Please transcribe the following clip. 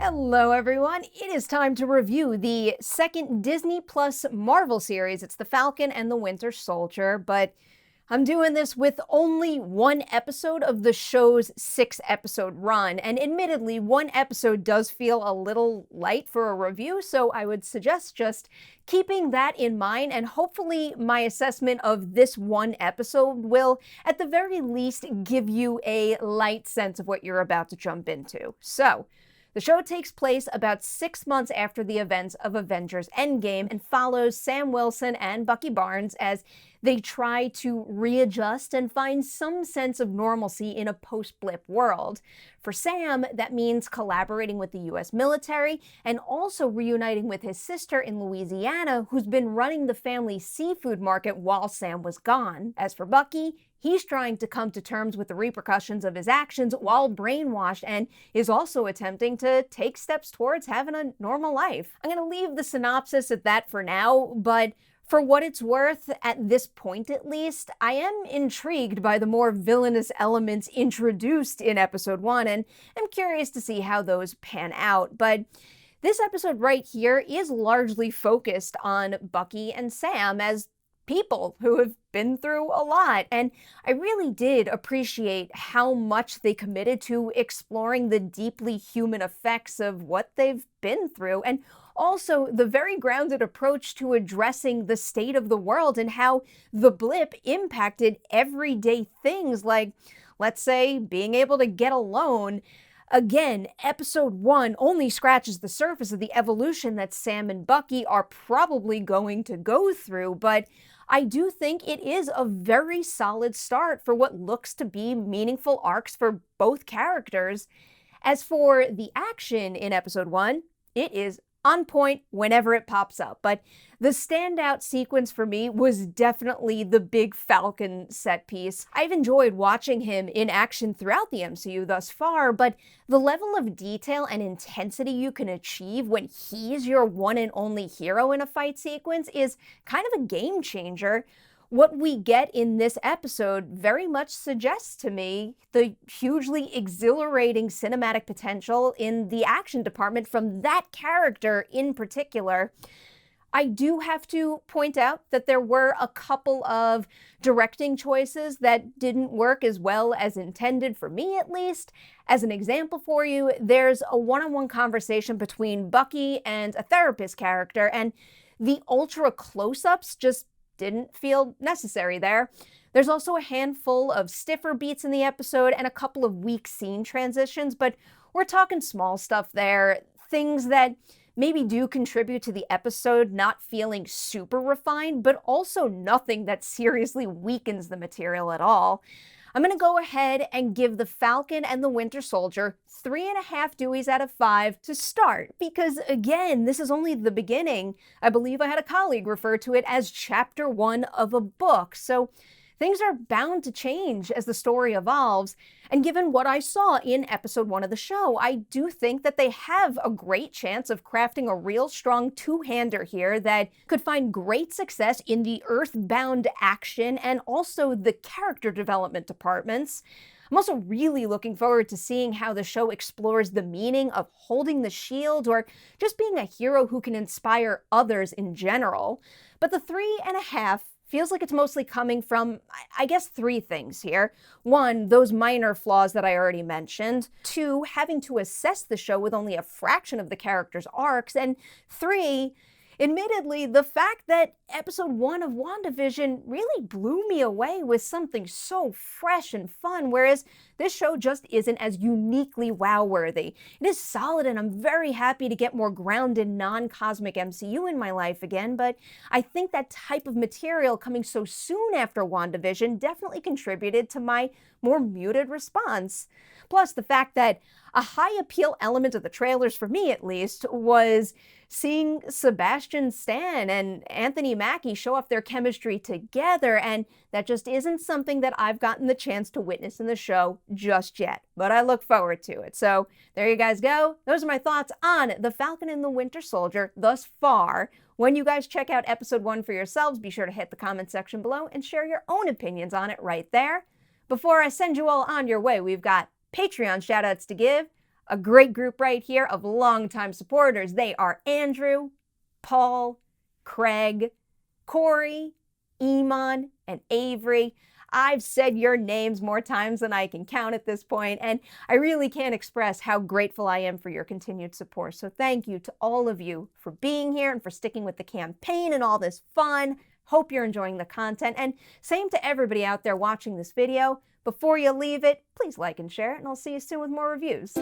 Hello everyone, it is time to review the second Disney Plus Marvel series. It's The Falcon and the Winter Soldier, but I'm doing this with only one episode of the show's 6-episode run, and admittedly, one episode does feel a little light for a review, so I would suggest just keeping that in mind, and hopefully my assessment of this one episode will, at the very least, give you a light sense of what you're about to jump into. So, the show takes place about 6 months after the events of Avengers Endgame and follows Sam Wilson and Bucky Barnes as they try to readjust and find some sense of normalcy in a post-Blip world. For Sam, that means collaborating with the US military and also reuniting with his sister in Louisiana, who's been running the family seafood market while Sam was gone. As for Bucky, he's trying to come to terms with the repercussions of his actions while brainwashed and is also attempting to take steps towards having a normal life. I'm going to leave the synopsis at that for now, but for what it's worth, at this point at least, I am intrigued by the more villainous elements introduced in episode 1, and I'm curious to see how those pan out. But this episode right here is largely focused on Bucky and Sam as people who have been through a lot, and I really did appreciate how much they committed to exploring the deeply human effects of what they've been through, and also the very grounded approach to addressing the state of the world and how the blip impacted everyday things like, let's say, being able to get a loan. Again, episode 1 only scratches the surface of the evolution that Sam and Bucky are probably going to go through, but I do think it is a very solid start for what looks to be meaningful arcs for both characters. As for the action in episode 1, it is on point whenever it pops up, but the standout sequence for me was definitely the big Falcon set piece. I've enjoyed watching him in action throughout the MCU thus far, but the level of detail and intensity you can achieve when he's your one and only hero in a fight sequence is kind of a game changer. What we get in this episode very much suggests to me the hugely exhilarating cinematic potential in the action department from that character in particular. I do have to point out that there were a couple of directing choices that didn't work as well as intended, for me at least. As an example for you, there's a one-on-one conversation between Bucky and a therapist character, and the ultra close-ups just didn't feel necessary there. There's also a handful of stiffer beats in the episode and a couple of weak scene transitions, but we're talking small stuff there, things that maybe do contribute to the episode not feeling super refined, but also nothing that seriously weakens the material at all. I'm going to go ahead and give The Falcon and the Winter Soldier 3.5 Deweys out of 5 to start, because again, this is only the beginning. I believe I had a colleague refer to it as chapter 1 of a book, so things are bound to change as the story evolves, and given what I saw in episode 1 of the show, I do think that they have a great chance of crafting a real strong two-hander here that could find great success in the Earthbound action and also the character development departments. I'm also really looking forward to seeing how the show explores the meaning of holding the shield or just being a hero who can inspire others in general. But the 3.5 feels like it's mostly coming from, I guess, 3 things here. 1, those minor flaws that I already mentioned. 2, having to assess the show with only a fraction of the characters' arcs. And 3, admittedly, the fact that episode 1 of WandaVision really blew me away with something so fresh and fun, whereas this show just isn't as uniquely wow-worthy. It is solid, and I'm very happy to get more grounded, non-cosmic MCU in my life again, but I think that type of material coming so soon after WandaVision definitely contributed to my more muted response. Plus, the fact that a high appeal element of the trailers, for me at least, was seeing Sebastian Stan and Anthony Mackie show off their chemistry together, and that just isn't something that I've gotten the chance to witness in the show just yet, but I look forward to it. So there you guys go. Those are my thoughts on The Falcon and the Winter Soldier thus far. When you guys check out episode 1 for yourselves, be sure to hit the comment section below and share your own opinions on it right there. Before I send you all on your way, we've got Patreon shoutouts to give. a great group right here of longtime supporters. They are Andrew, Paul, Craig, Corey, Iman, and Avery. I've said your names more times than I can count at this point, and I really can't express how grateful I am for your continued support. So thank you to all of you for being here and for sticking with the campaign and all this fun. Hope you're enjoying the content, and same to everybody out there watching this video. Before you leave it, please like and share it, and I'll see you soon with more reviews.